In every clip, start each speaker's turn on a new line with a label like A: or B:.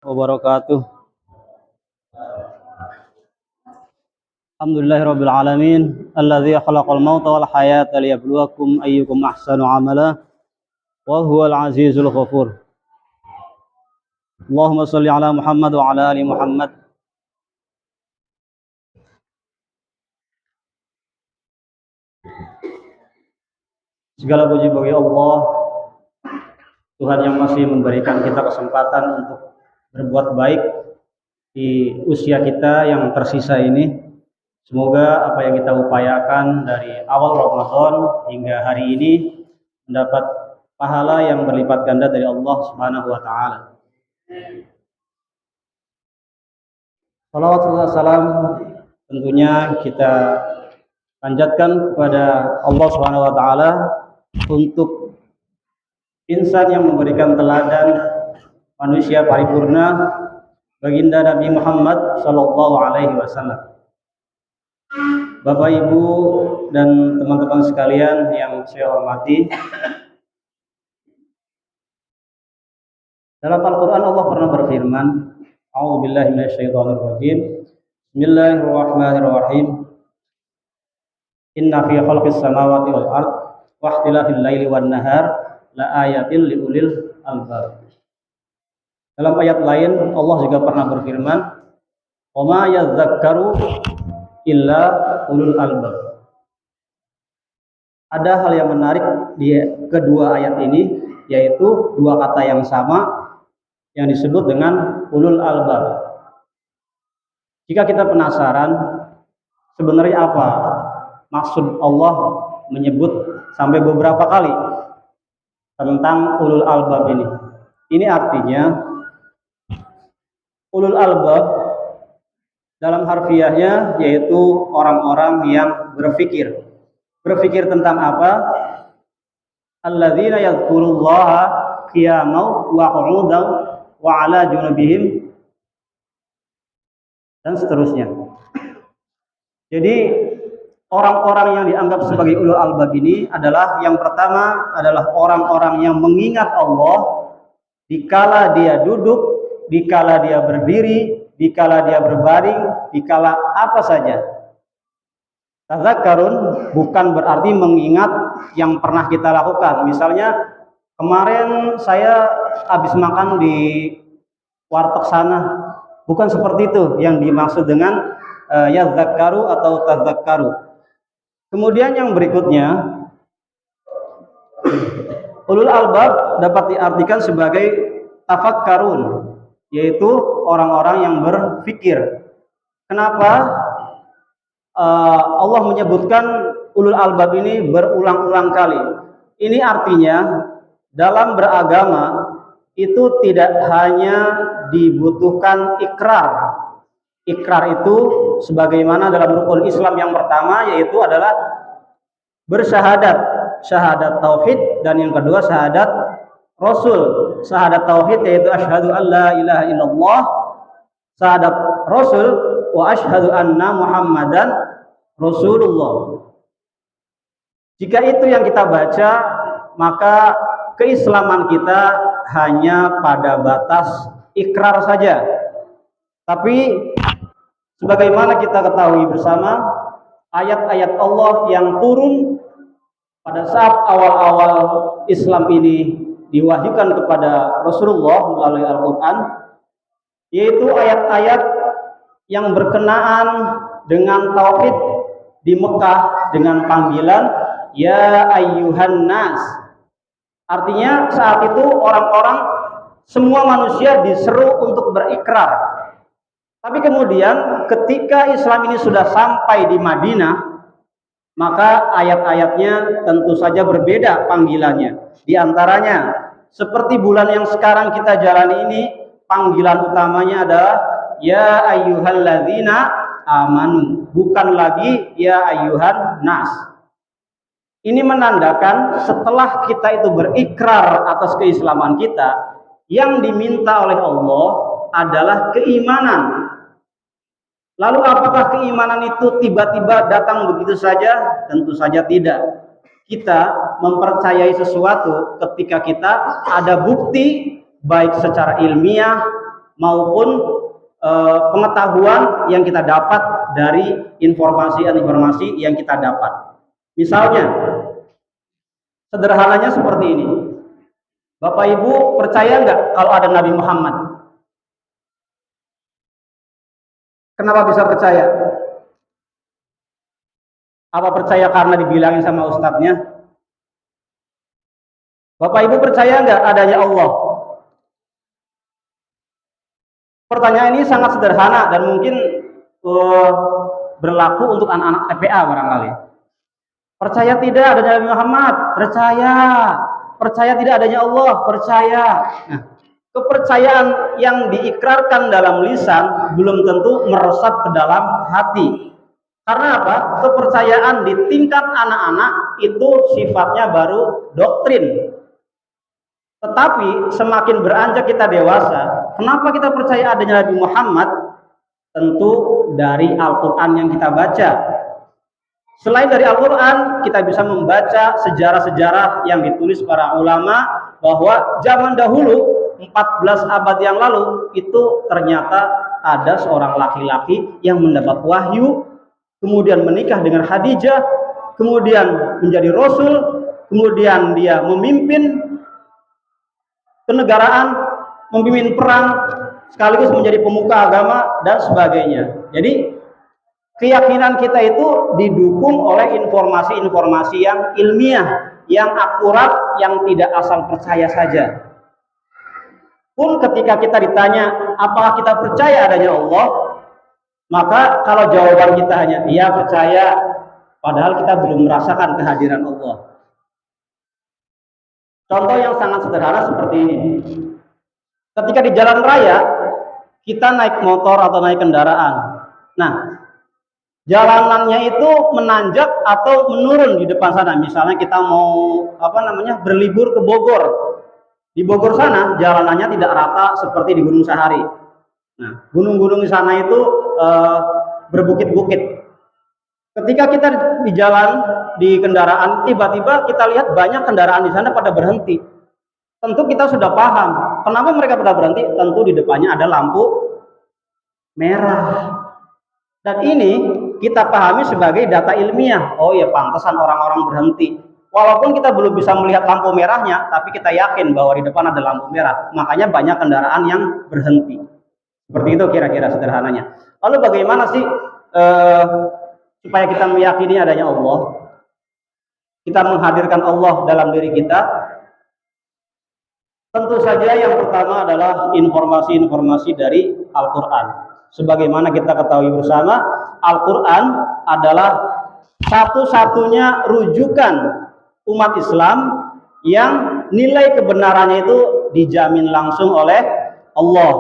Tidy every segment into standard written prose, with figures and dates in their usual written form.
A: Wabarakatuh. Alhamdulillahirabbil alamin alladzi khalaqal mauta wal hayata liyabluwakum ayyukum ahsanu amala wa huwal azizul ghafur. Allahumma shalli ala Muhammad wa ala ali Muhammad. Segala puji bagi Allah, Tuhan yang masih memberikan kita kesempatan untuk berbuat baik di usia kita yang tersisa ini. Semoga apa yang kita upayakan dari awal Ramadan hingga hari ini mendapat pahala yang berlipat ganda dari Allah Subhanahu wa taala. Salawat serta salam tentunya kita panjatkan kepada Allah Subhanahu wa taala untuk insan yang memberikan teladan manusia paripurna, baginda Nabi Muhammad sallallahu alaihi wasallam. Bapak, Ibu, dan teman-teman sekalian yang saya hormati, dalam Al-Quran Allah pernah berfirman, A'udzubillahi minasyaitonirrajim, Bismillahirrahmanirrahim, Inna fi khalqis samawati wal ard wa ikhtilafil laili wan nahar la ayatin liulil albab. Dalam ayat lain Allah juga pernah berfirman, wa ma yadhakkaru illa ulul albab. Ada hal yang menarik di kedua ayat ini, yaitu dua kata yang sama yang disebut dengan ulul albab. Jika kita penasaran sebenarnya apa maksud Allah menyebut sampai beberapa kali tentang ulul albab ini. Ini artinya ulul albab dalam harfiahnya yaitu orang-orang yang berpikir. Berpikir tentang apa? Alladzina yadhkurullaha qiyaman wa qu'udan wa 'ala junubihim dan seterusnya. Jadi orang-orang yang dianggap sebagai ulul albab ini adalah yang pertama adalah orang-orang yang mengingat Allah dikala dia duduk, dikala dia berdiri, dikala dia berbaring, dikala apa saja. Tazakkarun bukan berarti mengingat yang pernah kita lakukan. Misalnya kemarin saya habis makan di warteg sana. Bukan seperti itu yang dimaksud dengan yadzakkaru atau tazakkaru. Kemudian yang berikutnya, ulul albab dapat diartikan sebagai tafakkarun, yaitu orang-orang yang berpikir. Kenapa Allah menyebutkan ulul albab ini berulang-ulang kali? Ini artinya dalam beragama itu tidak hanya dibutuhkan ikrar. Ikrar itu sebagaimana dalam rukun Islam yang pertama yaitu adalah bersyahadat, syahadat tauhid, dan yang kedua syahadat Rasul. Syahadat tauhid yaitu asyhadu an la ilaha illallah, syahadat Rasul wa asyhadu anna Muhammadan Rasulullah. Jika itu yang kita baca, maka keislaman kita hanya pada batas ikrar saja. Tapi sebagaimana kita ketahui bersama, ayat-ayat Allah yang turun pada saat awal-awal Islam ini diwahyukan kepada Rasulullah melalui Al-Quran, yaitu ayat-ayat yang berkenaan dengan tauhid di Mekah dengan panggilan ya ayyuhan nas. Artinya saat itu orang-orang semua manusia diseru untuk berikrar. Tapi kemudian ketika Islam ini sudah sampai di Madinah, maka ayat-ayatnya tentu saja berbeda panggilannya. Di antaranya seperti bulan yang sekarang kita jalani ini, panggilan utamanya adalah ya ayyuhalladzina amanu, bukan lagi ya ayyuhan nas. Ini menandakan setelah kita itu berikrar atas keislaman kita, yang diminta oleh Allah adalah keimanan. Lalu apakah keimanan itu tiba-tiba datang begitu saja? Tentu saja tidak. Kita mempercayai sesuatu ketika kita ada bukti baik secara ilmiah maupun pengetahuan yang kita dapat dari informasi yang kita dapat. Misalnya, sederhananya seperti ini. Bapak Ibu percaya nggak kalau ada Nabi Muhammad? Kenapa bisa percaya? Apa percaya karena dibilangin sama ustadznya? Bapak Ibu percaya nggak adanya Allah? Pertanyaan ini sangat sederhana dan mungkin berlaku untuk anak-anak TPA barangkali. Percaya tidak adanya Nabi Muhammad? Percaya. Percaya tidak adanya Allah? Percaya. Nah, kepercayaan yang diikrarkan dalam lisan belum tentu meresap ke dalam hati. Karena apa? Kepercayaan di tingkat anak-anak itu sifatnya baru doktrin. Tetapi semakin beranjak kita dewasa, kenapa kita percaya adanya Nabi Muhammad? Tentu dari Al-Quran yang kita baca. Selain dari Al-Quran, kita bisa membaca sejarah-sejarah yang ditulis para ulama bahwa zaman dahulu, 14 abad yang lalu, itu ternyata ada seorang laki-laki yang mendapat wahyu, kemudian menikah dengan Khadijah, kemudian menjadi rasul, kemudian dia memimpin kenegaraan, memimpin perang, sekaligus menjadi pemuka agama dan sebagainya. Jadi keyakinan kita itu didukung oleh informasi-informasi yang ilmiah, yang akurat, yang tidak asal percaya saja. Pun ketika kita ditanya apakah kita percaya adanya Allah, maka kalau jawaban kita hanya iya percaya, padahal kita belum merasakan kehadiran Allah. Contoh yang sangat sederhana seperti ini. Ketika di jalan raya, kita naik motor atau naik kendaraan. Nah, jalanannya itu menanjak atau menurun di depan sana. Misalnya kita mau berlibur ke Bogor. Di Bogor sana jalanannya tidak rata seperti di Gunung Sahari. Nah, gunung-gunung di sana itu berbukit-bukit. Ketika kita di jalan, di kendaraan, tiba-tiba kita lihat banyak kendaraan di sana pada berhenti. Tentu kita sudah paham, kenapa mereka pada berhenti? Tentu di depannya ada lampu merah. Dan ini kita pahami sebagai data ilmiah. Oh ya, pantesan orang-orang berhenti. Walaupun kita belum bisa melihat lampu merahnya, tapi kita yakin bahwa di depan ada lampu merah. Makanya banyak kendaraan yang berhenti. Seperti itu kira-kira sederhananya. Lalu bagaimana sih supaya kita meyakini adanya Allah, kita menghadirkan Allah dalam diri kita? Tentu saja yang pertama adalah informasi-informasi dari Al-Quran. Sebagaimana kita ketahui bersama, Al-Quran adalah satu-satunya rujukan umat Islam yang nilai kebenarannya itu dijamin langsung oleh Allah.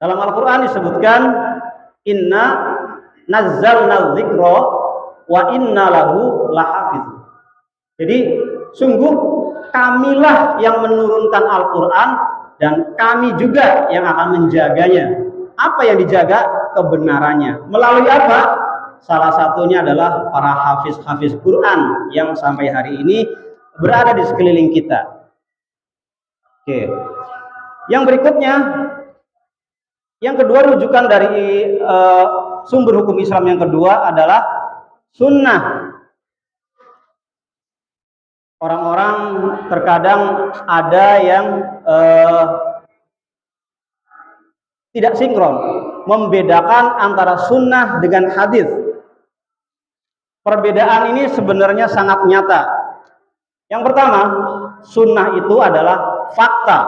A: Dalam Al-Quran disebutkan, inna nazzalna dzikra wa inna lahu lahafiz. Jadi sungguh kamilah yang menurunkan Al-Quran dan kami juga yang akan menjaganya. Apa yang dijaga? Kebenarannya. Melalui apa? Salah satunya adalah para hafiz-hafiz Quran yang sampai hari ini berada di sekeliling kita. Oke. Yang berikutnya, yang kedua, rujukan dari sumber hukum Islam yang kedua adalah sunnah. Orang-orang terkadang ada yang tidak sinkron, membedakan antara sunnah dengan hadis. Perbedaan ini sebenarnya sangat nyata. Yang pertama, sunnah itu adalah fakta.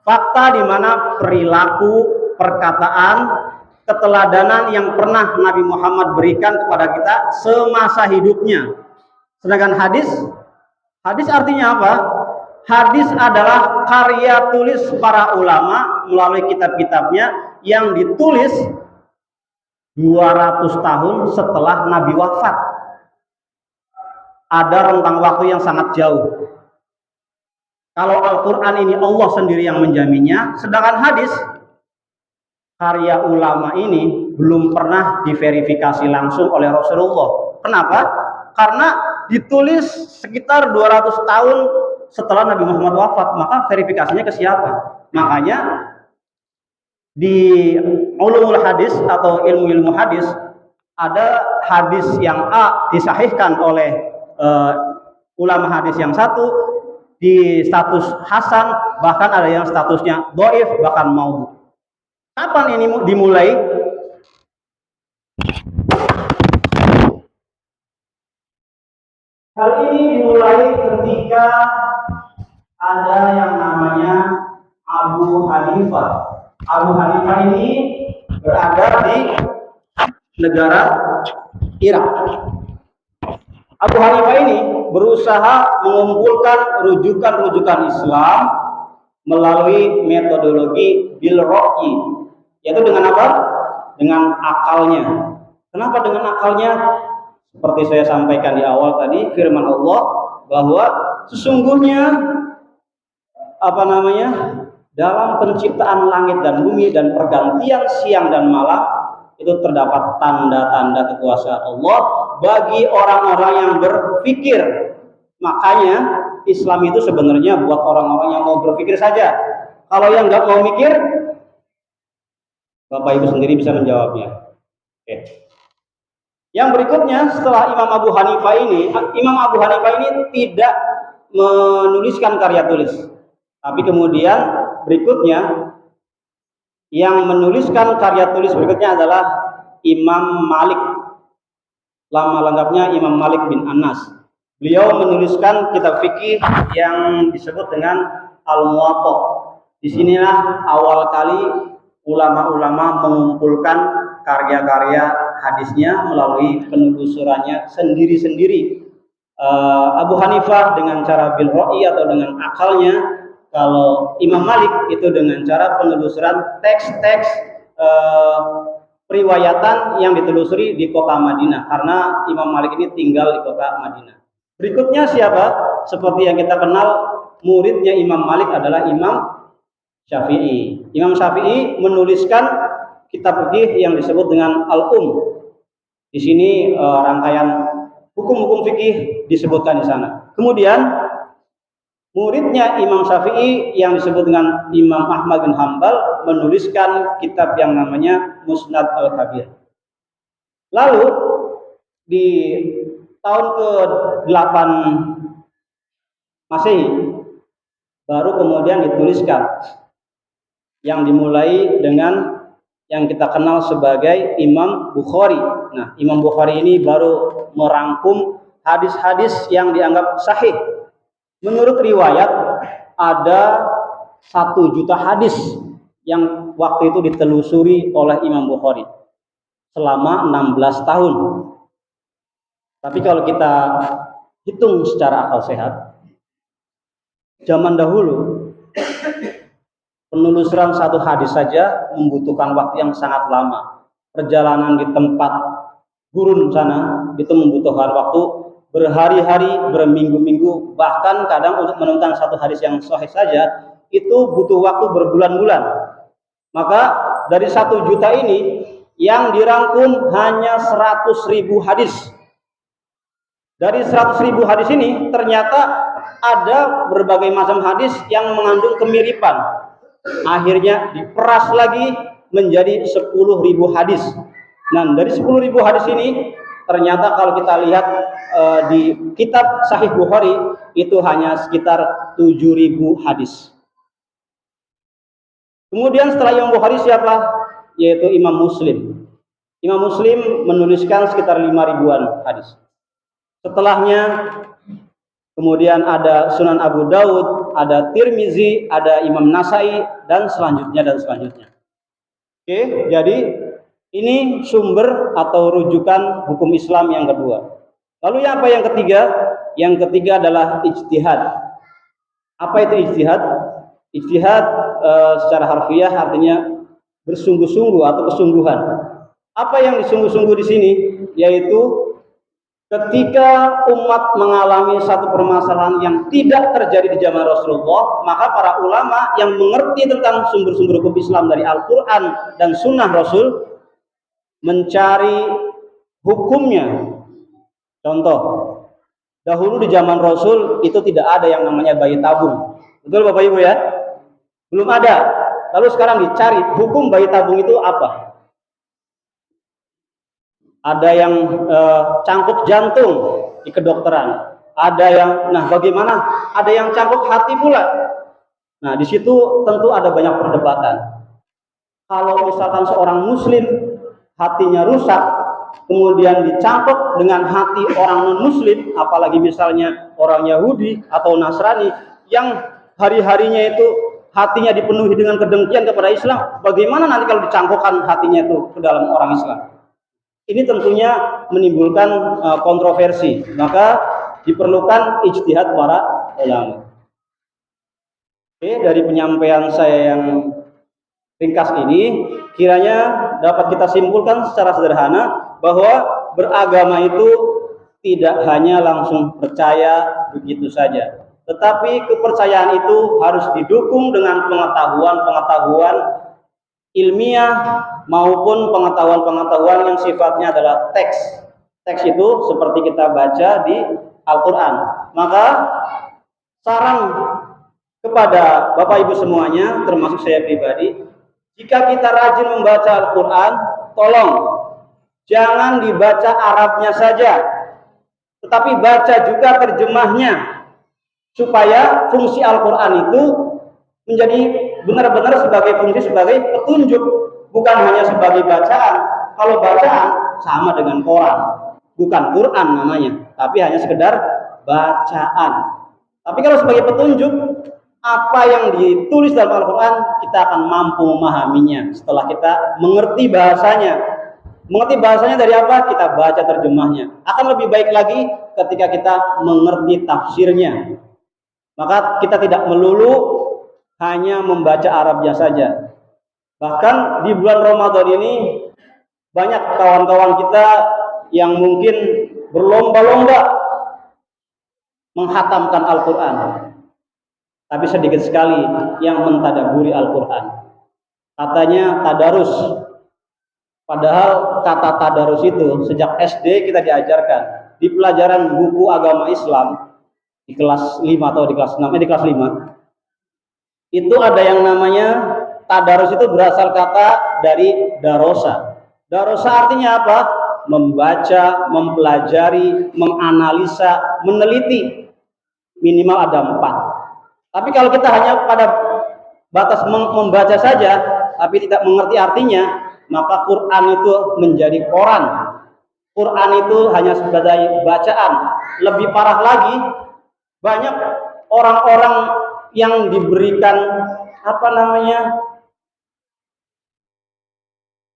A: Fakta di mana perilaku, perkataan, keteladanan yang pernah Nabi Muhammad berikan kepada kita semasa hidupnya. Sedangkan hadis artinya apa? Hadis adalah karya tulis para ulama melalui kitab-kitabnya yang ditulis 200 tahun setelah Nabi wafat. Ada rentang waktu yang sangat jauh. Kalau Al-Quran ini Allah sendiri yang menjaminnya, sedangkan hadis, karya ulama ini belum pernah diverifikasi langsung oleh Rasulullah. Kenapa? Karena ditulis sekitar 200 tahun setelah Nabi Muhammad wafat, maka verifikasinya ke siapa? Makanya di ulumul hadis atau ilmu-ilmu hadis, ada hadis yang A disahihkan oleh ulama hadis yang satu di status hasan, bahkan ada yang statusnya dhaif, bahkan maudhu. Kapan ini dimulai? Hal ini dimulai ketika ada yang namanya Abu Hanifah. Abu Hanifah ini berada di negara Irak. Abu Hanifah ini berusaha mengumpulkan rujukan-rujukan Islam melalui metodologi bil ra'yi, yaitu dengan apa? Dengan akalnya. Kenapa dengan akalnya? Seperti saya sampaikan di awal tadi, firman Allah bahwa sesungguhnya dalam penciptaan langit dan bumi dan pergantian siang dan malam itu terdapat tanda-tanda kekuasaan Allah bagi orang-orang yang berpikir. Makanya Islam itu sebenarnya buat orang-orang yang mau berpikir saja. Kalau yang nggak mau mikir, Bapak Ibu sendiri bisa menjawabnya. Oke. Yang berikutnya, setelah Imam Abu Hanifah ini tidak menuliskan karya tulis. Tapi kemudian berikutnya yang menuliskan karya tulis berikutnya adalah Imam Malik. Nama lengkapnya Imam Malik bin Anas. Beliau menuliskan kitab fikih yang disebut dengan Al-Muwatta. Disinilah awal kali ulama-ulama mengumpulkan karya-karya hadisnya melalui penelusurannya sendiri-sendiri. Abu Hanifah dengan cara bil ra'yi atau dengan akalnya, kalau Imam Malik itu dengan cara penelusuran teks-teks periwayatan yang ditelusuri di kota Madinah, karena Imam Malik ini tinggal di kota Madinah. Berikutnya siapa? Seperti yang kita kenal, muridnya Imam Malik adalah Imam Syafi'i. Imam Syafi'i menuliskan kitab fikih yang disebut dengan Al-Um. Di sini rangkaian hukum-hukum fikih disebutkan di sana. Kemudian muridnya Imam Syafi'i yang disebut dengan Imam Ahmad bin Hambal menuliskan kitab yang namanya Musnad Al-Kabir. Lalu di tahun ke-8 Masehi baru kemudian dituliskan yang dimulai dengan yang kita kenal sebagai Imam Bukhari. Nah, Imam Bukhari ini baru merangkum hadis-hadis yang dianggap sahih. Menurut riwayat ada 1 juta hadis yang waktu itu ditelusuri oleh Imam Bukhari selama 16 tahun. Tapi kalau kita hitung secara akal sehat, zaman dahulu penelusuran 1 hadis saja membutuhkan waktu yang sangat lama. Perjalanan di tempat gurun sana itu membutuhkan waktu berhari-hari, berminggu-minggu, bahkan kadang untuk menemukan 1 hadis yang sahih saja itu butuh waktu berbulan-bulan. Maka dari 1 juta ini yang dirangkum hanya 100.000 hadis. Dari 100.000 hadis ini ternyata ada berbagai macam hadis yang mengandung kemiripan. Akhirnya diperas lagi menjadi 10.000 hadis. Nah, dari 10.000 hadis ini ternyata kalau kita lihat di kitab Sahih Bukhari itu hanya sekitar 7.000 hadis. Kemudian setelah Imam Bukhari siapa? Yaitu Imam Muslim. Imam Muslim menuliskan sekitar 5.000-an hadis. Setelahnya kemudian ada Sunan Abu Daud, ada Tirmizi, ada Imam Nasai, dan selanjutnya. Oke, jadi ini sumber atau rujukan hukum Islam yang kedua. Lalu apa yang ketiga? Yang ketiga adalah ijtihad. Apa itu ijtihad? Ijtihad secara harfiah artinya bersungguh-sungguh atau kesungguhan. Apa yang disungguh-sungguh di sini? Yaitu ketika umat mengalami satu permasalahan yang tidak terjadi di zaman Rasulullah, maka para ulama yang mengerti tentang sumber-sumber hukum Islam dari Al-Quran dan Sunnah Rasul mencari hukumnya. Contoh, dahulu di zaman Rasul itu tidak ada yang namanya bayi tabung. Betul Bapak Ibu ya? Belum ada. Lalu sekarang dicari hukum bayi tabung itu apa? Ada yang cangkuk jantung di kedokteran, ada yang, nah bagaimana? Ada yang cangkuk hati pula. Nah di situ tentu ada banyak perdebatan. Kalau misalkan seorang muslim hatinya rusak, kemudian dicangkuk dengan hati orang non muslim, apalagi misalnya orang Yahudi atau Nasrani yang hari-harinya itu hatinya dipenuhi dengan kedengkian kepada Islam, bagaimana nanti kalau dicangkukkan hatinya itu ke dalam orang Islam? Ini tentunya menimbulkan kontroversi, maka diperlukan ijtihad para ulama. Oke, dari penyampaian saya yang ringkas ini, kiranya dapat kita simpulkan secara sederhana bahwa beragama itu tidak hanya langsung percaya begitu saja, tetapi kepercayaan itu harus didukung dengan pengetahuan-pengetahuan ilmiah maupun pengetahuan-pengetahuan yang sifatnya adalah teks. Teks itu seperti kita baca di Al-Quran. Maka saran kepada Bapak Ibu semuanya, termasuk saya pribadi, jika kita rajin membaca Al-Quran, tolong jangan dibaca Arabnya saja, tetapi baca juga terjemahnya, supaya fungsi Al-Quran itu menjadi benar-benar sebagai fungsi sebagai petunjuk, bukan hanya sebagai bacaan. Kalau bacaan sama dengan Quran, bukan Quran namanya, tapi hanya sekedar bacaan. Tapi kalau sebagai petunjuk, apa yang ditulis dalam Al-Quran kita akan mampu memahaminya setelah kita mengerti bahasanya. Mengerti bahasanya dari apa? Kita baca terjemahnya. Akan lebih baik lagi ketika kita mengerti tafsirnya. Maka kita tidak melulu hanya membaca Arabnya saja. Bahkan di bulan Ramadan ini banyak kawan-kawan kita yang mungkin berlomba-lomba menghatamkan Al-Quran, tapi sedikit sekali yang mentadaburi Al-Quran. Katanya tadarus, padahal kata tadarus itu sejak SD kita diajarkan di pelajaran buku agama Islam di kelas 5 atau di kelas 6, di kelas 5 itu ada yang namanya tadarus. Itu berasal kata dari darosa. Darosa artinya apa? Membaca, mempelajari, menganalisa, meneliti. Minimal ada 4. Tapi kalau kita hanya pada batas membaca saja, tapi tidak mengerti artinya, maka Quran itu menjadi koran. Quran itu hanya sebagai bacaan. Lebih parah lagi, banyak orang-orang yang diberikan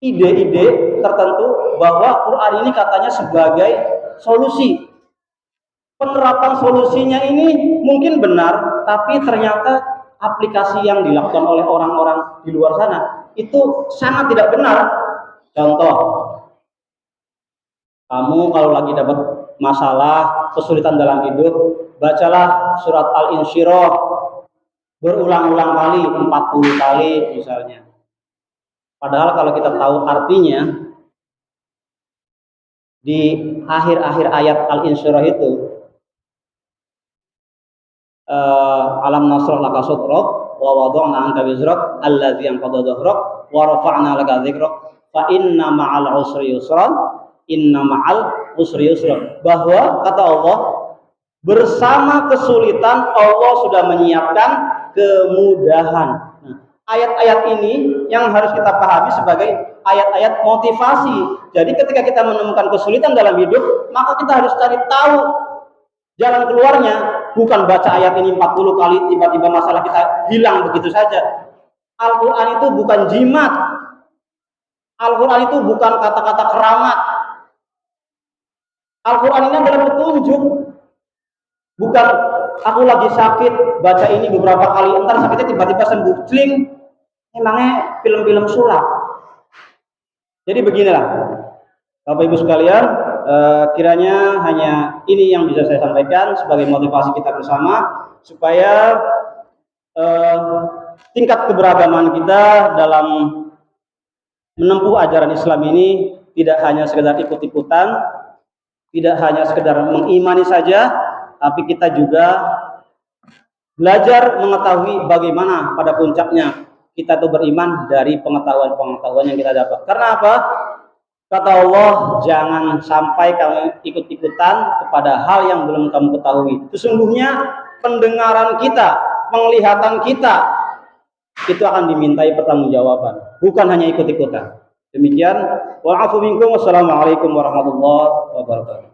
A: ide-ide tertentu bahwa Quran ini katanya sebagai solusi. Penerapan solusinya ini mungkin benar, tapi ternyata aplikasi yang dilakukan oleh orang-orang di luar sana itu sangat tidak benar. Contoh, kamu kalau lagi dapat masalah, kesulitan dalam hidup, bacalah surat Al-Insyirah berulang-ulang kali, 40 kali misalnya. Padahal kalau kita tahu artinya, di akhir-akhir ayat Al-Insyirah itu, alam nasrah laka sadrak wa wada'na anka wizrak allazi anqadha dhahrak wa rafa'na laka dzikrak fa inna ma'al usri yusran inna ma'al usri yusran. Bahwa kata Allah, bersama kesulitan Allah sudah menyiapkan kemudahan. Nah, ayat-ayat ini yang harus kita pahami sebagai ayat-ayat motivasi. Jadi ketika kita menemukan kesulitan dalam hidup, maka kita harus cari tahu jalan keluarnya, bukan baca ayat ini 40 kali tiba-tiba masalah kita hilang begitu saja. Al-Quran itu bukan jimat. Al-Quran itu bukan kata-kata keramat. Al-Quran ini adalah petunjuk. Bukan aku lagi sakit, baca ini beberapa kali, entar sakitnya tiba-tiba sembuh, cling. Emangnya film-film sulap. Jadi beginilah, Bapak Ibu sekalian, kiranya hanya ini yang bisa saya sampaikan sebagai motivasi kita bersama, supaya tingkat keberagaman kita dalam menempuh ajaran Islam ini tidak hanya sekedar ikut-ikutan, tidak hanya sekedar mengimani saja, tapi kita juga belajar mengetahui bagaimana pada puncaknya kita tuh beriman dari pengetahuan-pengetahuan yang kita dapat. Karena apa? Kata Allah, jangan sampai kamu ikut-ikutan kepada hal yang belum kamu ketahui. Sesungguhnya pendengaran kita, penglihatan kita, itu akan dimintai pertanggungjawaban, bukan hanya ikut-ikutan. Demikian, wa'afu minkum, wassalamualaikum warahmatullahi wabarakatuh.